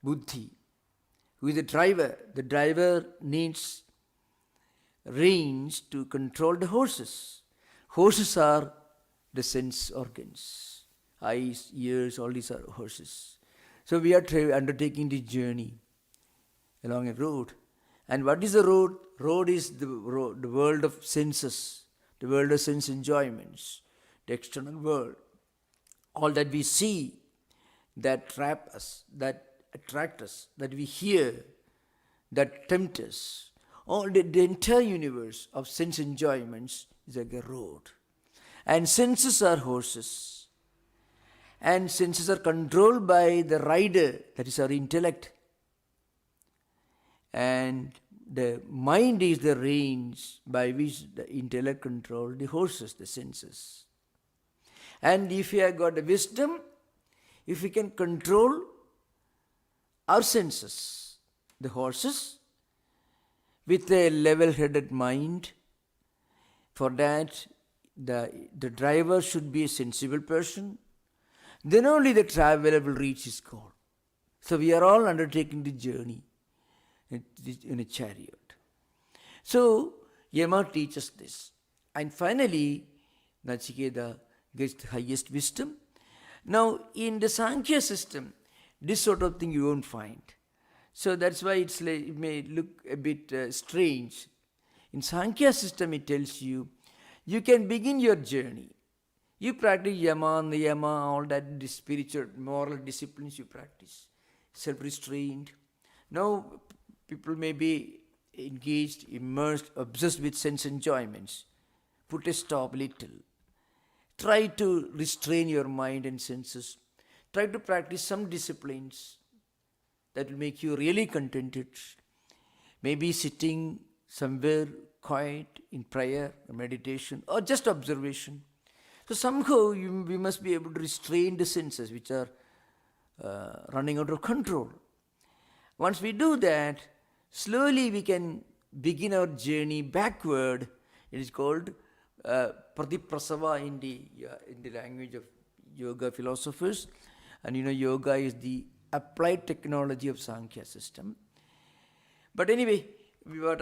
buddhi, who is the driver. The driver needs reins to control the horses. Horses are the sense organs. Eyes, ears, all these are horses. So we are undertaking the journey along a road. And what is the road? Road is the world of senses, the world of sense enjoyments, the external world. All that we see, that trap us, that attract us, that we hear, that tempt us. All the entire universe of sense enjoyments is like a road. And senses are horses. And senses are controlled by the rider, that is our intellect. And the mind is the reins by which the intellect controls the horses, the senses. And if we have got the wisdom, if we can control our senses, the horses, with a level-headed mind, for that the driver should be a sensible person, then only the traveler will reach his goal. So we are all undertaking the journey in a chariot. So Yama teaches this. And finally, Nachiketa gets the highest wisdom. Now, in the Samkhya system, this sort of thing you won't find. So that's why it may look a bit strange. In Samkhya system, it tells you, you can begin your journey. You practice yama, niyama, all that, the spiritual, moral disciplines you practice. Self-restraint. Now, people may be engaged, immersed, obsessed with sense enjoyments. Put a stop little. Try to restrain your mind and senses. Try to practice some disciplines that will make you really contented. Maybe sitting somewhere quiet in prayer or meditation or just observation. So somehow we must be able to restrain the senses which are running out of control. Once we do that, slowly we can begin our journey backward. It is called Pratiprasava in the language of yoga philosophers. And yoga is the applied technology of Samkhya system. But anyway, what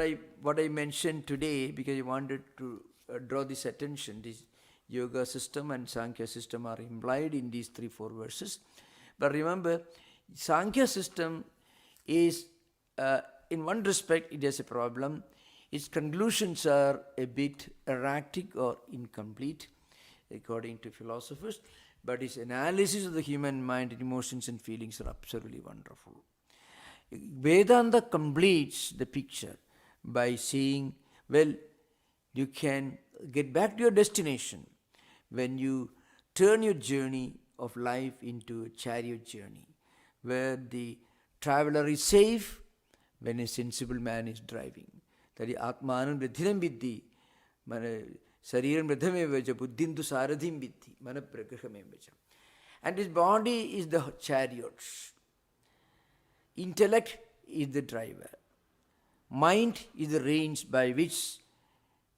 I mentioned today, because I wanted to draw this attention, this yoga system and Samkhya system are implied in these 3-4 verses. But remember, Samkhya system is, in one respect, it has a problem. Its conclusions are a bit erratic or incomplete, according to philosophers. But its analysis of the human mind and emotions and feelings are absolutely wonderful. Vedanta completes the picture by saying, well, you can get back to your destination when you turn your journey of life into a chariot journey, where the traveler is safe when a sensible man is driving. That is Atmanam Riddhinam Vidhi, Shariram Riddhamevacha, Buddhintu Sarathim Vidhi, Mana Pragrahamevacha. And this body is the chariot. Intellect is the driver. Mind is the reins by which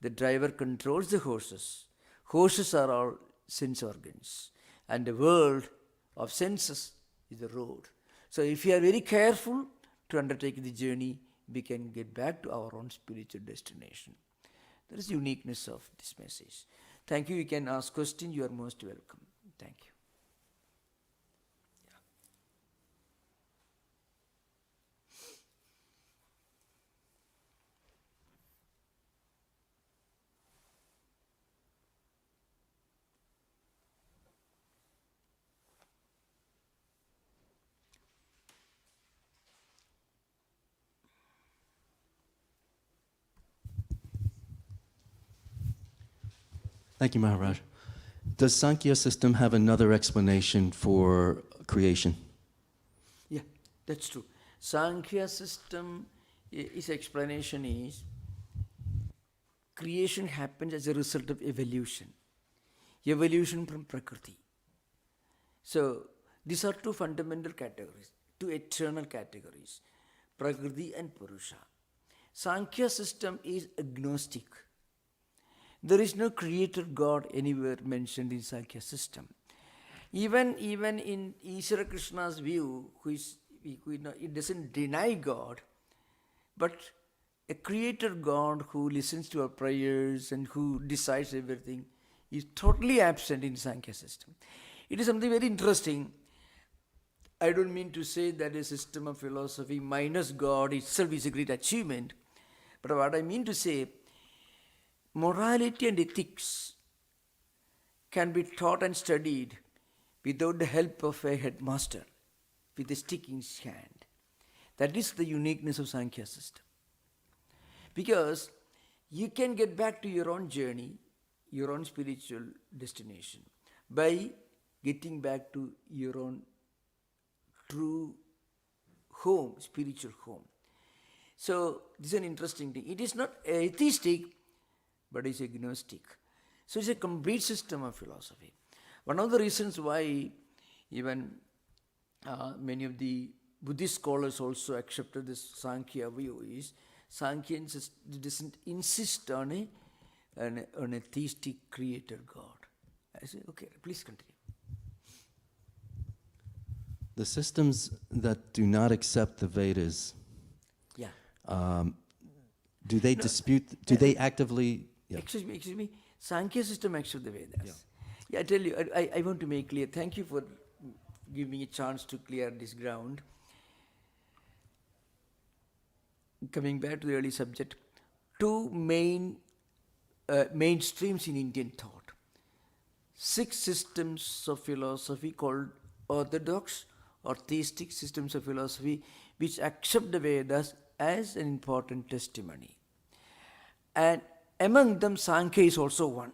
the driver controls the horses. Horses are all sense organs. And the world of senses is the road. So if we are very careful to undertake the journey, we can get back to our own spiritual destination. That is the uniqueness of this message. Thank you. You can ask questions. You are most welcome. Thank you. Thank you, Maharaj. Does Samkhya system have another explanation for creation? Yeah, that's true. Sankhya system, its explanation is creation happens as a result of evolution. Evolution from Prakriti. So these are two fundamental categories, two eternal categories, Prakriti and Purusha. Sankhya system is agnostic. There is no creator God anywhere mentioned in Sankhya system. Even in Isvara Krishna's view, it doesn't deny God, but a creator God who listens to our prayers and who decides everything is totally absent in Sankhya system. It is something very interesting. I don't mean to say that a system of philosophy minus God itself is a great achievement, but what I mean to say, morality and ethics can be taught and studied without the help of a headmaster with a stick in his hand. That is the uniqueness of Sankhya system. Because you can get back to your own journey, your own spiritual destination, by getting back to your own true home, spiritual home. So this is an interesting thing. It is not atheistic, but it's agnostic. So it's a complete system of philosophy. One of the reasons why even many of the Buddhist scholars also accepted this Samkhya view is Samkhya doesn't insist on a theistic creator God. I say, okay, please continue. The systems that do not accept the Vedas, do they dispute, do they actively... Yeah. Excuse me. Sankhya system accepts the Vedas. Yeah, I tell you, I want to make clear. Thank you for giving me a chance to clear this ground. Coming back to the early subject, two mainstreams in Indian thought. 6 systems of philosophy called orthodox or theistic systems of philosophy which accept the Vedas as an important testimony. And among them, Samkhya is also one.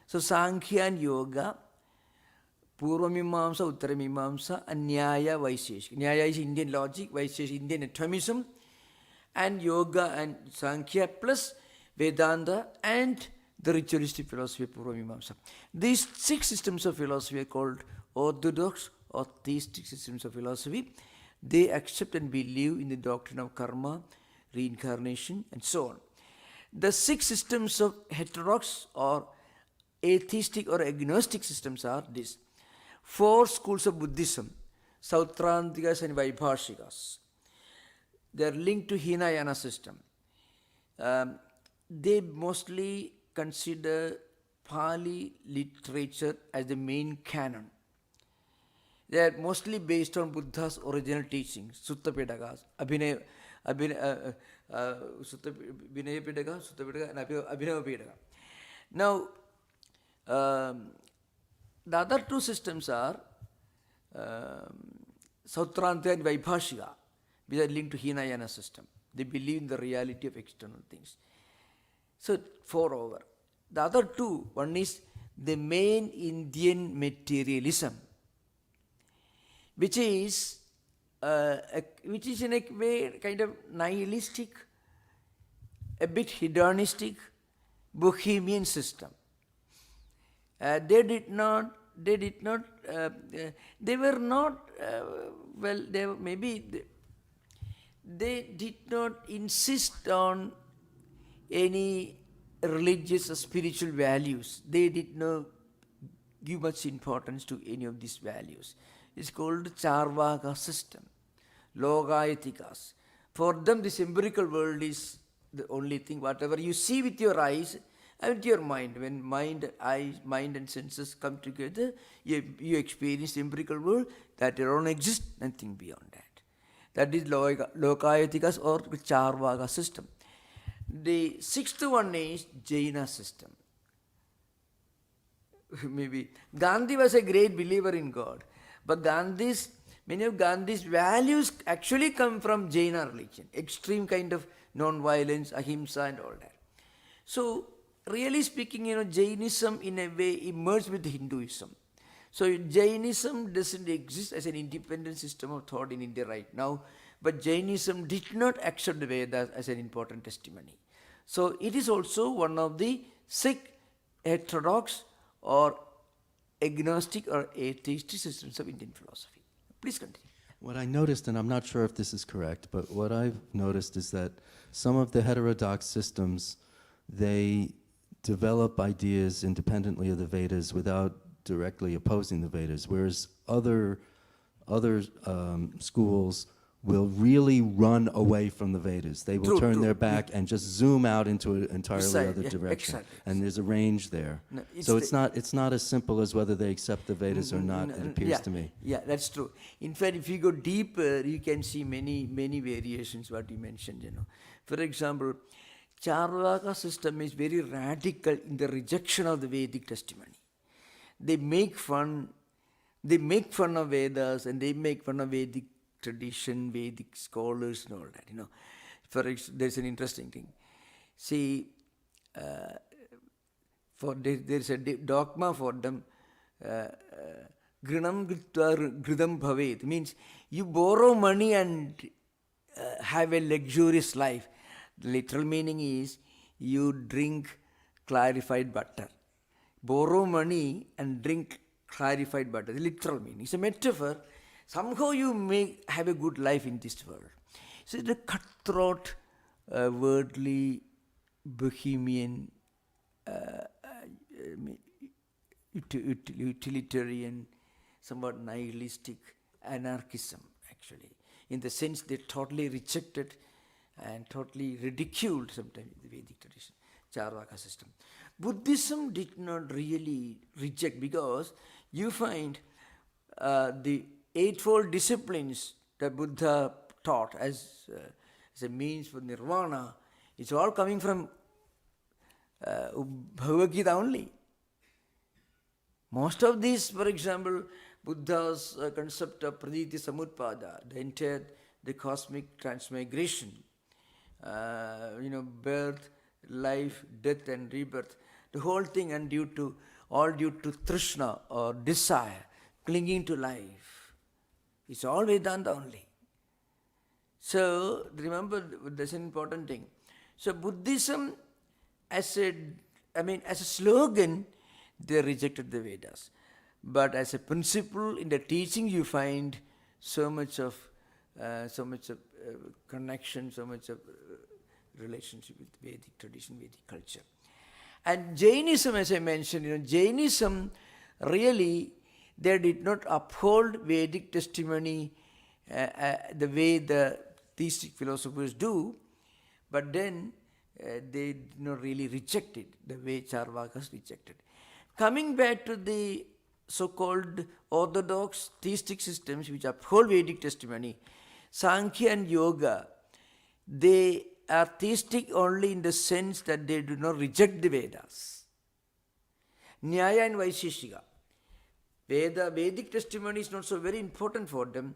So Samkhya and Yoga, Mimamsa, Uttara Mimamsa, and Nyaya, Vaisheshika. Nyaya is Indian logic, Vaisheshika is Indian atomism, and Yoga and Sankhya plus Vedanta and the ritualistic philosophy of Mimamsa. These 6 systems of philosophy are called orthodox or theistic systems of philosophy. They accept and believe in the doctrine of karma, reincarnation, and so on. The 6 systems of heterodox or atheistic or agnostic systems are these. 4 schools of Buddhism, Sautrantikas and Vaibhashikas. They are linked to Hinayana system. They mostly consider Pali literature as the main canon. They are mostly based on Buddha's original teachings, Sutta Pitaka, Vinaya Pitaka, Sutta Pitaka, and Abhinava Pitaka. Now, the other 2 systems are Sautranta and Vaibhashika, which are linked to Hinayana system. They believe in the reality of external things. So, 4 over. The other 2, one is the main Indian materialism, which is in a way kind of nihilistic, a bit hedonistic, bohemian system. They did not they were not, well, they were, maybe they did not insist on any religious or spiritual values. They did not give much importance to any of these values. It's called Charvaka system, Logaethikas. For them, this empirical world is the only thing. Whatever you see with your eyes and with your mind, when mind and senses come together, you experience the empirical world, that alone exists, nothing beyond that. That is Logaethikas or Charvaka system. The sixth one is Jaina system. Maybe Gandhi was a great believer in God, but many of Gandhi's values actually come from Jaina religion, extreme kind of non-violence, ahimsa and all that. So really speaking, Jainism in a way emerged with Hinduism. So Jainism doesn't exist as an independent system of thought in India right now, but Jainism did not accept the Vedas as an important testimony. So it is also one of the Sikh heterodox or agnostic or atheistic systems of Indian philosophy. Please continue. What I noticed, and I'm not sure if this is correct, but what I've noticed is that some of the heterodox systems, they develop ideas independently of the Vedas without directly opposing the Vedas, whereas other schools will really run away from the Vedas. They will turn their back and just zoom out into an entirely other direction. Exactly. And there's a range there. No, so it's not as simple as whether they accept the Vedas or not, it appears to me. Yeah, that's true. In fact, if you go deeper, you can see many variations what you mentioned, For example, Charvaka system is very radical in the rejection of the Vedic testimony. They make fun of Vedas and they make fun of Vedic tradition, Vedic scholars and all that, there's an interesting thing. See, there's a dogma for them, Grinam Gritva Gridam Bhavet, means you borrow money and have a luxurious life. The literal meaning is you drink clarified butter. Borrow money and drink clarified butter. The literal meaning. It's a metaphor. Somehow you may have a good life in this world. So the cutthroat, worldly, bohemian, utilitarian, somewhat nihilistic anarchism, actually. In the sense they totally rejected and totally ridiculed sometimes the Vedic tradition, Charvaka system. Buddhism did not really reject, because you find the eightfold disciplines that Buddha taught as a means for nirvana, it's all coming from Bhagavad Gita only. Most of these, for example, Buddha's concept of praditi samutpada, the cosmic transmigration, birth, life, death and rebirth, the whole thing, and all due to Trishna or desire, clinging to life. It's all Vedanta only. So remember, that's an important thing. So Buddhism, as a slogan, they rejected the Vedas. But as a principle in the teaching, you find so much of connection, so much of relationship with Vedic tradition, Vedic culture. And Jainism, as I mentioned, Jainism really, they did not uphold Vedic testimony the way the theistic philosophers do, but then they did not really reject it the way Charvakas rejected. Coming back to the so-called orthodox theistic systems which uphold Vedic testimony, Samkhya and Yoga, they are theistic only in the sense that they do not reject the Vedas. Nyaya and Vaisheshika, Vedic testimony is not so very important for them,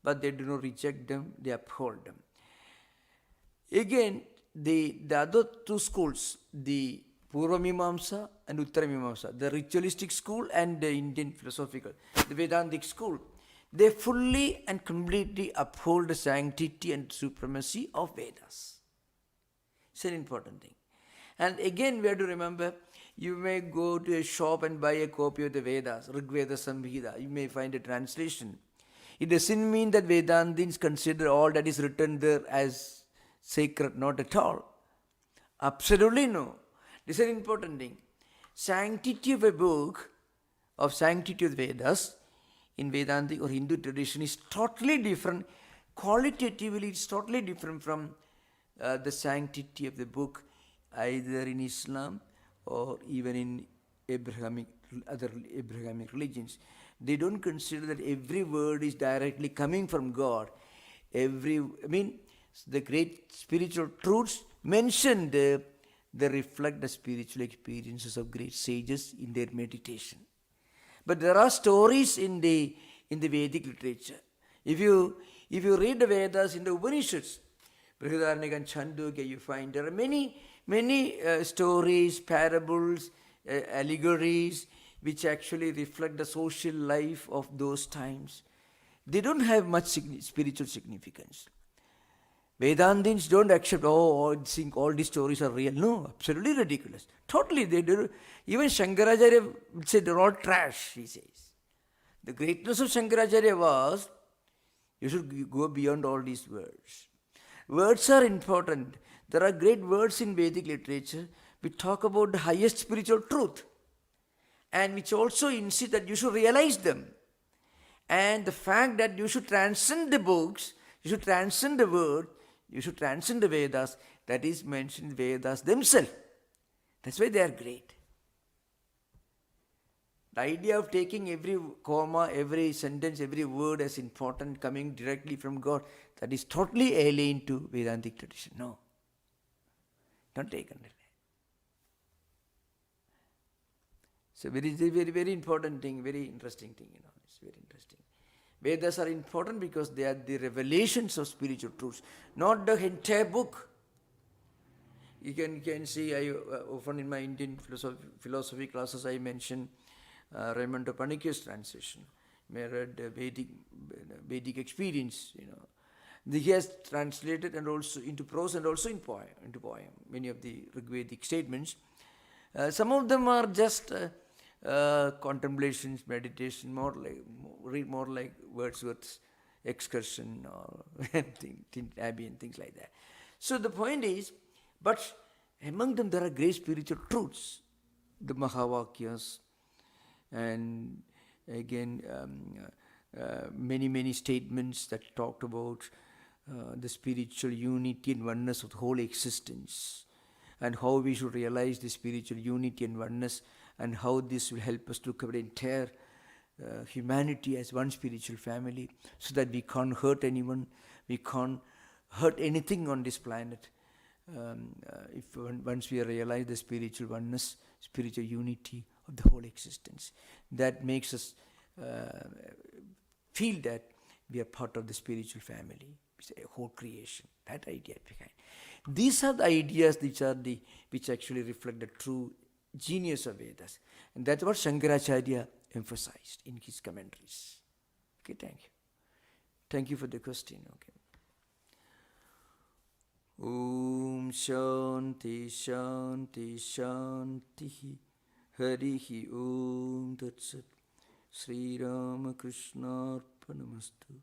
but they do not reject them, they uphold them. Again, the other two schools, the Mimamsa and Uttara Mimamsa, the ritualistic school and the Indian philosophical, the Vedantic school, they fully and completely uphold the sanctity and supremacy of Vedas. It's an important thing. And again, we have to remember, You may go to a shop and buy a copy of the Vedas, Rig Veda Samhita. You may find a translation. It doesn't mean that Vedantins consider all that is written there as sacred, not at all. Absolutely no. This is an important thing. Sanctity of a book, of sanctity of the Vedas, in Vedantic or Hindu tradition is totally different. Qualitatively, it's totally different from the sanctity of the book, either in Islam or even in other Abrahamic religions. They don't consider that every word is directly coming from God. The great spiritual truths mentioned there, they reflect the spiritual experiences of great sages in their meditation. But there are stories in the Vedic literature. If you read the Vedas in the Upanishads, Brihadaranyaka and Chandogya, you find there are many stories, parables, allegories, which actually reflect the social life of those times. They don't have much spiritual significance. Vedantins don't accept, think all these stories are real. No, absolutely ridiculous. Totally, they do. Even Shankaracharya would say they're all trash, he says. The greatness of Shankaracharya was, you should go beyond all these words. Words are important. There are great words in Vedic literature which talk about the highest spiritual truth and which also insist that you should realize them. And the fact that you should transcend the books, you should transcend the word, you should transcend the Vedas, that is mentioned in Vedas themselves. That's why they are great. The idea of taking every comma, every sentence, every word as important coming directly from God, that is totally alien to Vedantic tradition. No. Don't take under that. So very important thing, very interesting thing, it's very interesting. Vedas are important because they are the revelations of spiritual truths, not the entire book. You can see, I often in my Indian philosophy classes I mention Raymond Panikir's translation. I read Vedic experience, He has translated and also into prose and also into poem, many of the Rigvedic statements. Some of them are just contemplations, meditation, more like Wordsworth's excursion or Abbey and things like that. So the point is, but among them there are great spiritual truths, the Mahavakyas, and again many statements that talked about the spiritual unity and oneness of the whole existence, and how we should realize the spiritual unity and oneness, and how this will help us to cover the entire humanity as one spiritual family, so that we can't hurt anyone, we can't hurt anything on this planet. Once we realize the spiritual oneness, spiritual unity of the whole existence, that makes us feel that we are part of the spiritual family, it's a whole creation. That idea behind. These are the ideas which actually reflect the true genius of Vedas. And that's what Shankaracharya emphasized in his commentaries. Okay, thank you. Thank you for the question. Okay. Om Shanti Shanti Shanti Harihi Om Tat Sat Sri Rama Krishna Arpanamastu